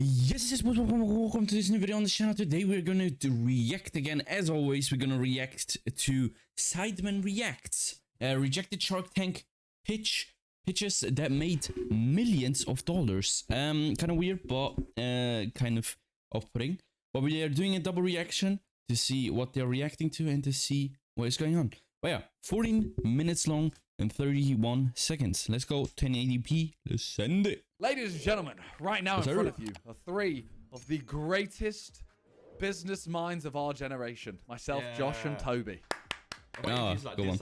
Yes, welcome to this new video on the channel. Today we're gonna react again. As always, we're gonna react to Sidemen Reacts. Rejected Shark Tank pitches that made millions of dollars. Kind of weird, but kind of off-putting. But we are doing a double reaction to see what they're reacting to and to see what is going on. But yeah, 14 minutes long and 31 seconds. Let's go 1080p. Let's send it. Ladies and gentlemen, right now in front of you are three of the greatest business minds of our generation. Myself, Josh, and Toby. Oh, go on.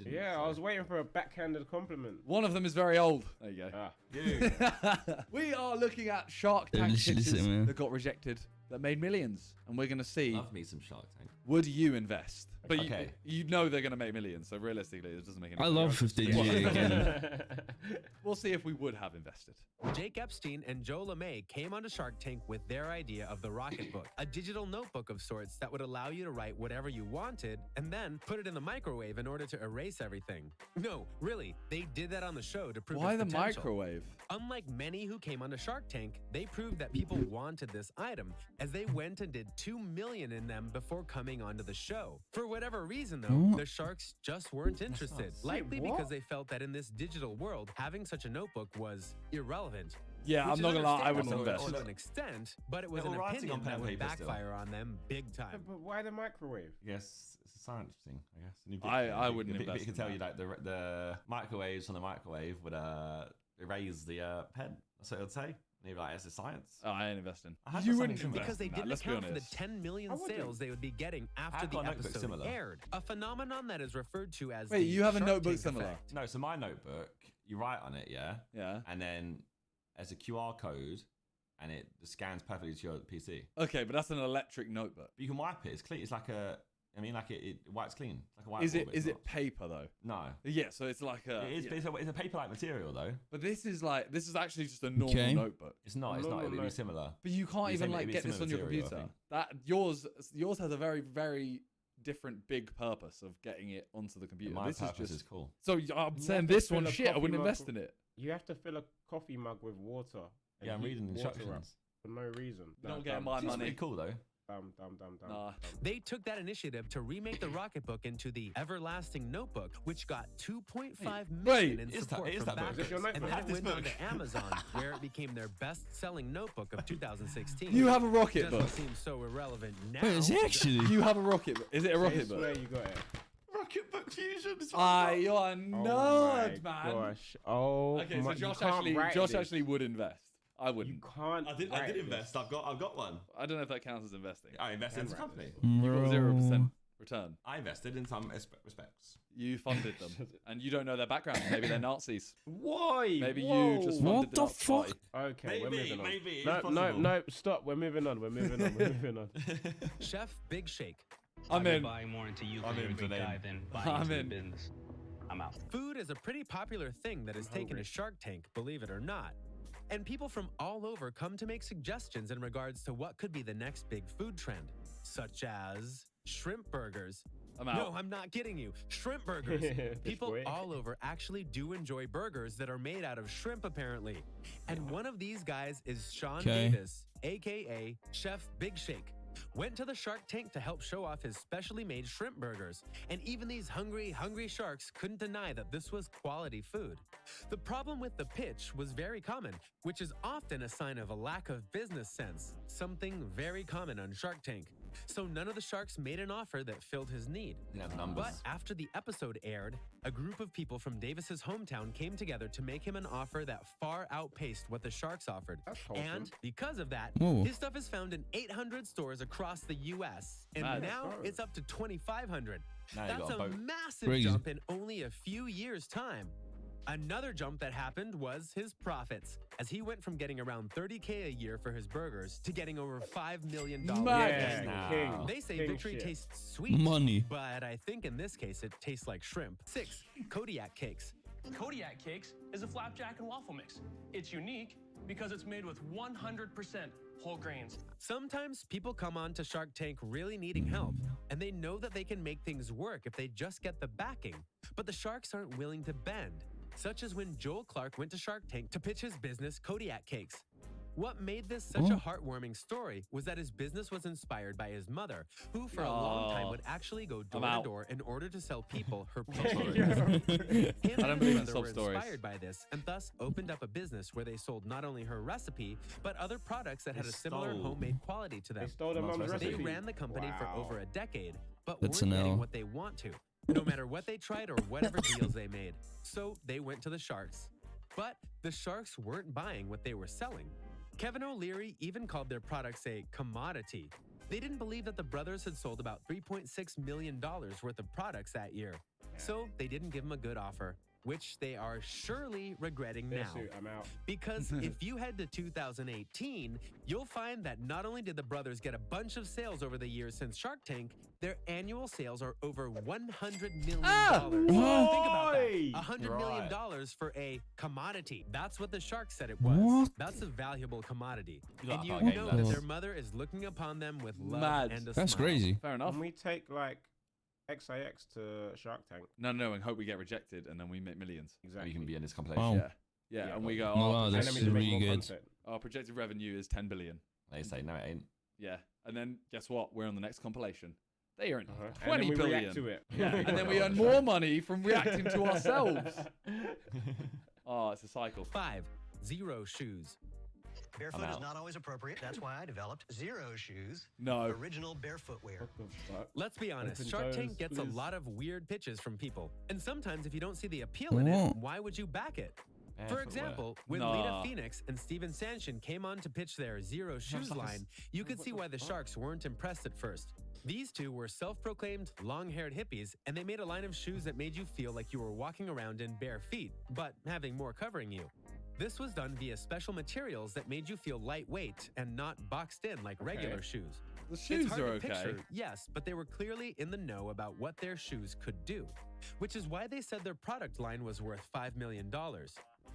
Yeah, I was waiting for a backhanded compliment. One of them is very old. There you go. We are looking at Shark Tank pitches that got rejected, that made millions. And we're going to see, love me some Shark Tank. Would you invest? But okay. you know they're going to make millions, so realistically, it doesn't make any sense. I love if they do it again. We'll see if we would have invested. Jake Epstein and Joe LeMay came onto Shark Tank with their idea of the Rocket Book, a digital notebook of sorts that would allow you to write whatever you wanted and then put it in the microwave in order to erase everything. No, really, they did that on the show to prove Why its the potential. microwave? Unlike many who came onto Shark Tank, they proved that people wanted this item, as they went and did 2 million in them before coming onto the show. For whatever reason, though, the sharks just weren't interested, likely because they felt that in this digital world, having such a notebook was irrelevant. Yeah, I'm not gonna lie, I wouldn't invest. To an extent, but it was an opinion that would backfire on them big time. But why the microwave? Yes, it's a science thing, I guess. I wouldn't invest. You can tell you like the microwaves on the microwave would erase the pen. That's what it would say. And you'd be like, it's a science. Oh, I ain't investing. You wouldn't invest. Because they didn't account for the 10 million sales they would be getting after the episode aired. A phenomenon that is referred to as Wait, you have a notebook similar? Effect. No, so my notebook, you write on it, yeah? Yeah. And then there's a QR code and it scans perfectly to your PC. Okay, but that's an electric notebook. But you can wipe it. It's clean. It's like a... I mean, like it wipes clean. It's like a whiteboard. Is it paper though? No. Yeah, so it's like a. It is. Yeah. It's a paper-like material though. But this is actually just a normal notebook. It's not. It's not. It would be similar. But you can't even like get this on your computer. That yours has a very very different big purpose of getting it onto the computer. My this purpose is just cool. So I'm saying this one shit. I wouldn't invest in it. You have to fill a coffee mug with water. Yeah, I'm reading the instructions for no reason. You're not getting my money. It's pretty cool though. Nah. They took that initiative to remake the Rocket Book into the Everlasting Notebook, which got 2.5 million in support from backers, and then it went on to Amazon, where it became their best-selling notebook of 2016. You have a rocket book. Doesn't seem so irrelevant now. Wait, is it actually? You have a rocket book. Is it a rocket book? I swear you got it. Rocket Book Fusion. You're a nerd, man. Gosh. Oh. Okay, so Josh actually would invest. I wouldn't. You can't. I did invest. I've got one. I don't know if that counts as investing. I invested in the company. You got 0% return. I invested in some respects. You funded them, and you don't know their background. Maybe they're Nazis. Why? Maybe you just funded what the fuck? Okay, we're moving on. Maybe. No, stop. We're moving on. We're moving on. Chef Big Shake. I'm in. Buying more into you. I'm in for buying into business. I'm out. Food is a pretty popular thing that is taken to Shark Tank, believe it or not. And people from all over come to make suggestions in regards to what could be the next big food trend, such as shrimp burgers. I'm out. No, I'm not kidding you. Shrimp burgers. People all over actually do enjoy burgers that are made out of shrimp, apparently. And one of these guys is Sean Davis, a.k.a. Chef Big Shake. Went to the Shark Tank to help show off his specially made shrimp burgers. And even these hungry sharks couldn't deny that this was quality food. The problem with the pitch was very common, which is often a sign of a lack of business sense, something very common on Shark Tank. So none of the sharks made an offer that filled his need. But after the episode aired, a group of people from Davis's hometown came together to make him an offer that far outpaced what the sharks offered. And because of that, his stuff is found in 800 stores across the US. And now it's up to 2,500. That's a massive jump in only a few years' time. Another jump that happened was his profits, as he went from getting around $30K a year for his burgers to getting over $5 million. They say victory tastes sweet, but I think in this case it tastes like shrimp. 6. Kodiak cakes. Kodiak Cakes is a flapjack and waffle mix. It's unique because it's made with 100% whole grains. Sometimes people come on to Shark Tank really needing help, and they know that they can make things work if they just get the backing. But the sharks aren't willing to bend. Such as when Joel Clark went to Shark Tank to pitch his business Kodiak Cakes. What made this such a heartwarming story was that his business was inspired by his mother, who for a long time would actually go door to door in order to sell people her pitch burgers. Him I don't and believe his in mother sob were stories. inspired by this and thus opened up a business where they sold not only her recipe, but other products that had a similar stole- homemade quality to them. They stole their Mom's mum's recipe. They recipe. ran the company for over a decade, but That's weren't an getting L. what they want to, no matter what they tried or whatever deals they made. So they went to the Sharks. But the Sharks weren't buying what they were selling. Kevin O'Leary even called their products a commodity. They didn't believe that the brothers had sold about $3.6 million worth of products that year. So they didn't give them a good offer, which they are surely regretting This now. suit, I'm out. Because if you head to 2018, you'll find that not only did the brothers get a bunch of sales over the years since Shark Tank, their annual sales are over $100 million. Think about that. Oi! $100 million Right. for a commodity. That's what the Sharks said it was. What? That's a valuable commodity. You And gotta you start know getting that that. their mother is looking upon them with love Mad. and a That's smile. crazy. Fair enough. Can we take like XIX to Shark Tank? No, and hope we get rejected and then we make millions. Exactly. You can be in this compilation. Wow. Yeah, Yeah, and we go, Oh, our, wow, And that's then we projected, make really more good. content. our projected revenue is 10 billion. They say, no, it ain't. Yeah, and then guess what? We're on the next compilation. They earn And 20 then we billion. react to it. Yeah, and then we earn more money from reacting to ourselves. Oh, it's a cycle. 5. Zero shoes. Barefoot I'm is out. not always appropriate. That's why I developed Zero Shoes, No. original barefoot wear. What the fuck? Let's be honest, Elton Shark Jones, Tank gets please. a lot of weird pitches from people. And sometimes if you don't see the appeal in it, Oh. why would you back it? For Barefoot example, when Nah. Lita Phoenix and Steven Sanchin came on to pitch their Zero Shoes line, you could see why the Sharks weren't impressed at first. These two were self-proclaimed long-haired hippies, and they made a line of shoes that made you feel like you were walking around in bare feet, but having more covering you. This was done via special materials that made you feel lightweight and not boxed in like regular shoes. The It's shoes hard are to okay. picture, yes, but they were clearly in the know about what their shoes could do, which is why they said their product line was worth $5 million.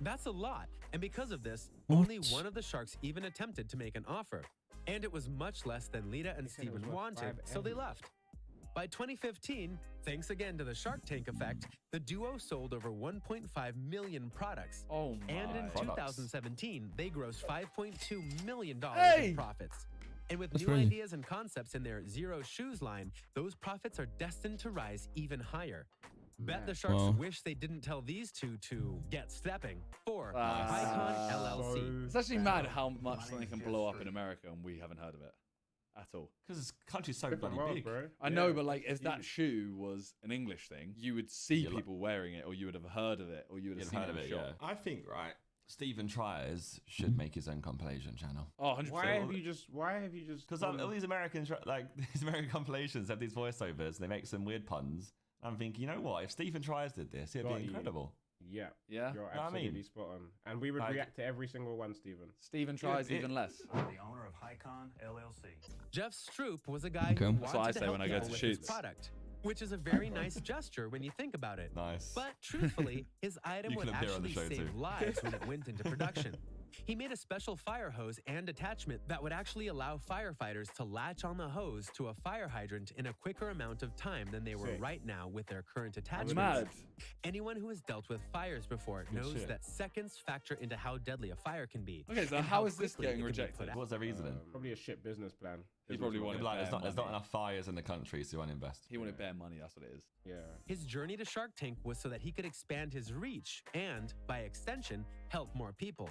That's a lot, and because of this, only What? one of the Sharks even attempted to make an offer, and it was much less than Lita and said it was Steven worth wanted, 5 so they M. left. By 2015, thanks again to the Shark Tank effect, the duo sold over 1.5 million products. Oh my. And in Products. 2017, they grossed $5.2 million Hey! in profits. And with That's new crazy. ideas and concepts in their Zero Shoes line, those profits are destined to rise even higher. Bet the Sharks Wow. wish they didn't tell these two to get stepping. 4. Ah. Icon LLC. It's actually mad how much something can blow up in America and we haven't heard of it at all. Because this country's so Different bloody world, big. bro. I know, Yeah, but like, if it's that huge. shoe was an English thing, you would see Yeah, like- people wearing it, or you would have heard of it, or you would have You've seen heard it of in it, a yeah. shop. I think, right, Stephen Tries should make his own compilation channel. Oh, 100%. Why have you just? Because gone- all these Americans, like these American compilations, have these voiceovers. They make some weird puns. I'm thinking, you know what? If Stephen Tries did this, it'd Got be you. incredible. Yeah, Yeah. you're Know what I absolutely mean? spot on, and we would Like- react to every single one, Stephen. Stephen tries it- even less. I'm the owner of Hycon LLC. Jeff Stroop was a guy Okay. who That's wanted what I to say help when I go people to with his shoots. product, which is a very nice gesture when you think about it. Nice. But truthfully, his item You would can appear on the actually show save too. lives when it went into production. He made a special fire hose and attachment that would actually allow firefighters to latch on the hose to a fire hydrant in a quicker amount of time than they were Sick. right now with their current That's attachments. mad. Anyone who has dealt with fires before knows shit. that seconds factor into how deadly a fire can be. Okay, so and how is this quickly getting it can be rejected? put out. What's their reasoning? Probably a shit business plan. He probably Business wanted plan. Like, there's bare not money. enough fires in the country, so uninvest. He wanted bare money, that's what it is. Yeah. His journey to Shark Tank was so that he could expand his reach and, by extension, help more people.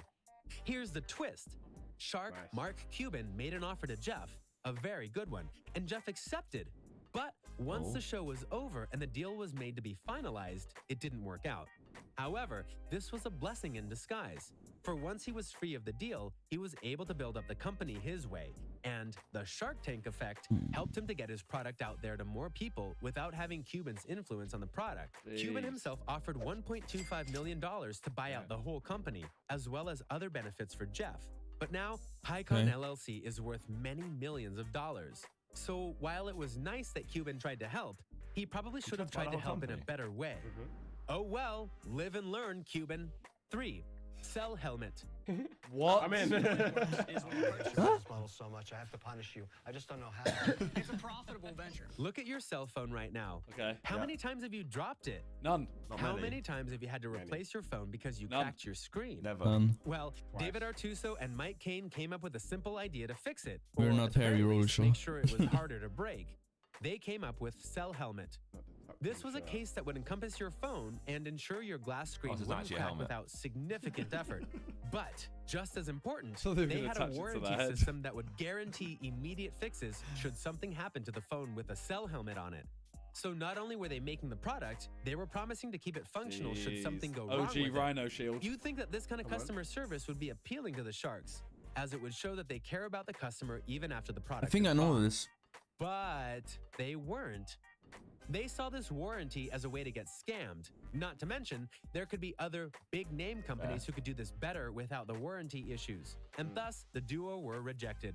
Here's the twist. Shark Nice. Mark Cuban made an offer to Jeff, a very good one, and Jeff accepted. But once Oh. the show was over and the deal was made to be finalized, it didn't work out. However, this was a blessing in disguise. For once he was free of the deal, he was able to build up the company his way. And the Shark Tank effect helped him to get his product out there to more people without having Cuban's influence on the product. Cuban Jeez. himself offered $1.25 million to buy out the whole company, as well as other benefits for Jeff. But now, Hycon Okay. LLC is worth many millions of dollars. So while it was nice that Cuban tried to help, he probably should have tried to buy tried the to whole help in a company. better way. Oh well, live and learn, Cuban. 3. Cell helmet. What? I'm in. This model so much, I have to punish you. I just don't know how. It's a profitable venture. Look at your cell phone right now. Okay. How many times have you dropped it? None. Not How many times have you had to replace your phone because you None. cracked your screen? Never. Well, David Artuso and Mike Kane came up with a simple idea to fix it. We're or not at the very Harry least, Roadshow. make sure it was harder to break. They came up with Cell Helmet. This was a case that would encompass your phone and ensure your glass screen Oh, so it's wouldn't actually a crack helmet. without significant effort. But just as important, So they're they gonna had a attach it to warranty the head. system that would guarantee immediate fixes should something happen to the phone with a Cell Helmet on it. So not only were they making the product, they were promising to keep it functional should something go wrong OG with it. Rhino Shield. You'd think that this kind of customer service would be appealing to the Sharks, as it would show that they care about the customer even after the I product think is I know gone. this. But they weren't. They saw this warranty as a way to get scammed. Not to mention, there could be other big name companies who could do this better without the warranty issues, and thus the duo were rejected.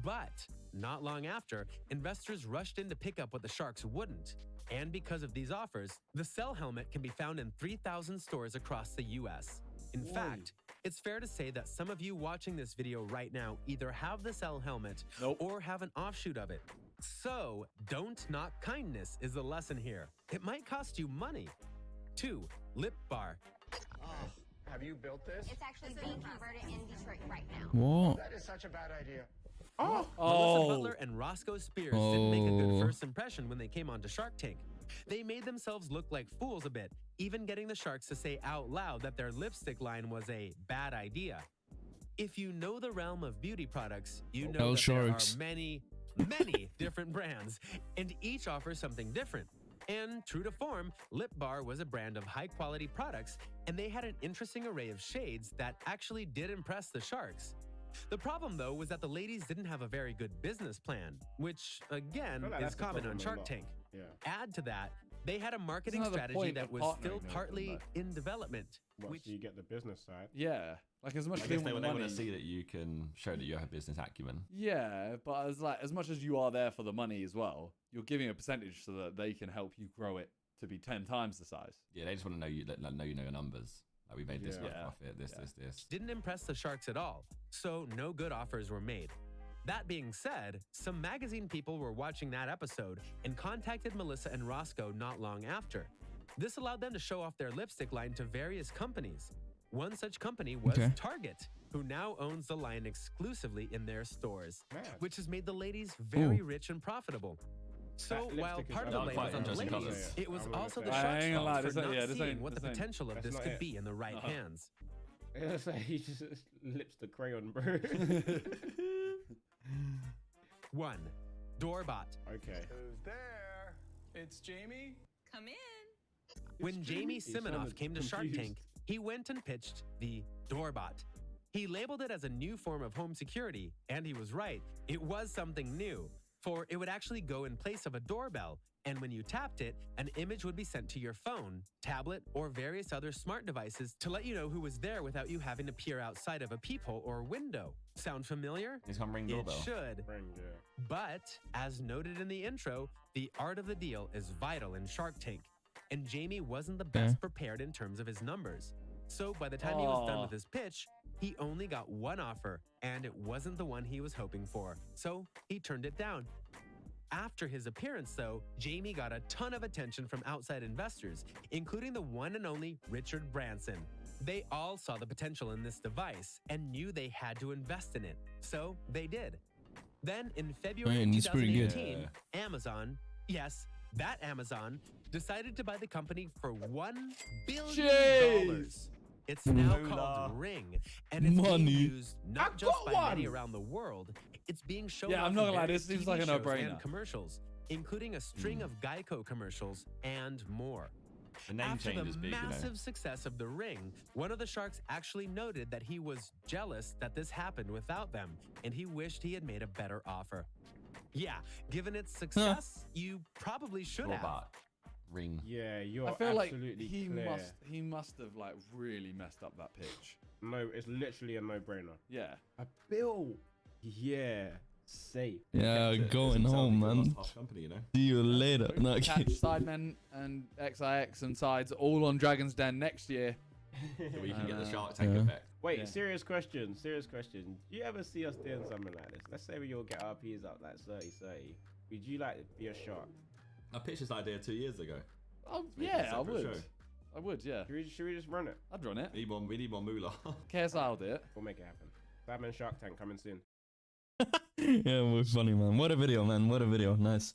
But not long after, investors rushed in to pick up what the Sharks wouldn't. And because of these offers, the Cell Helmet can be found in 3,000 stores across the US. In fact, it's fair to say that some of you watching this video right now either have the Cell Helmet or have an offshoot of it. So, don't knock kindness is the lesson here. It might cost you money. 2. Lip bar. Have you built this? It's actually being converted in Detroit right now. What? That is such a bad idea. Melissa Butler and Roscoe Spears didn't make a good first impression when they came onto Shark Tank. They made themselves look like fools a bit, even getting the Sharks to say out loud that their lipstick line was a bad idea. If you know the realm of beauty products, you know that there are many different brands, and each offers something different. And true to form, Lip Bar was a brand of high-quality products, and they had an interesting array of shades that actually did impress the Sharks. The problem, though, was that the ladies didn't have a very good business plan, which, again, is common on Shark Tank. Yeah. Add to that, they had a marketing Isn't that the strategy point that of was partnering still though, partly isn't in development. What, Which so you get the business side. Yeah. Like as much I as guess they they want want the to money. see that you can show that you have business acumen. Yeah, but as much as you are there for the money as well, you're giving a percentage so that they can help you grow it to be 10 times the size. Yeah, they just want to know you know your numbers. Like we made this much Yeah. profit, this. didn't impress the Sharks at all, so no good offers were made. That being said, some magazine people were watching that episode and contacted Melissa and Roscoe not long after. This allowed them to show off their lipstick line to various companies. One such company was Target, who now owns the line exclusively in their stores, which has made the ladies very rich and profitable. So while part of the blame was on the ladies, it was also the Sharks' fault for not seeing what the potential of this could be in the right hands. It's like he just lipstick crayon, bro. 1. Doorbot. Okay. Who's there? It's Jamie. Come in. When Jamie Siminoff sounded came to Shark confused. Tank, he went and pitched the Doorbot. He labeled it as a new form of home security, and he was right. It was something new, for it would actually go in place of a doorbell, and when you tapped it, an image would be sent to your phone, tablet, or various other smart devices to let you know who was there without you having to peer outside of a peephole or window. Sound familiar? It's called Ring It Doorbell. should. Ring, yeah. But, as noted in the intro, the art of the deal is vital in Shark Tank, and Jamie wasn't the best prepared in terms of his numbers. So by the time he was done with his pitch, he only got one offer, and it wasn't the one he was hoping for, so he turned it down. After his appearance, though, Jamie got a ton of attention from outside investors, including the one and only Richard Branson. They all saw the potential in this device and knew they had to invest in it, so they did. Then, in February of it's pretty good. 2018, Amazon, yes, that Amazon, decided to buy the company for $1 billion. It's now called Ring, and it's being used not just by many around the world, it's being shown Yeah, off I'm not in gonna lie, various this seems TV like a shows no-brainer. and commercials, including a string of Geico commercials and more. The name After change the is big, massive success of the Ring, one of the Sharks actually noted that he was jealous that this happened without them, and he wished he had made a better offer. Yeah, given its success, you probably should have. Doorbot. Ring. Yeah, you're I feel like absolutely he clear. must have like really messed up that pitch. No, it's literally a no-brainer. Yeah. A bill. Yeah. Safe. Yeah, going home, man. Company, you know? See you later. No, Catch Sidemen and XIX and Sides all on Dragon's Den next year. So we can get the Shark Tank effect. Wait, Yeah. serious question. Serious question. Do you ever see us doing something like this? Let's say we all get RPs up like 30. Would you like to be a shark? I pitched this idea 2 years ago. Oh, Make it a yeah, I separate would. show. I would, yeah. Should we just run it? I'd run it. We need more moolah. KSI will do it. We'll make it happen. Batman Shark Tank coming soon. Yeah, we're funny, man. What a video, man. What a video. Nice.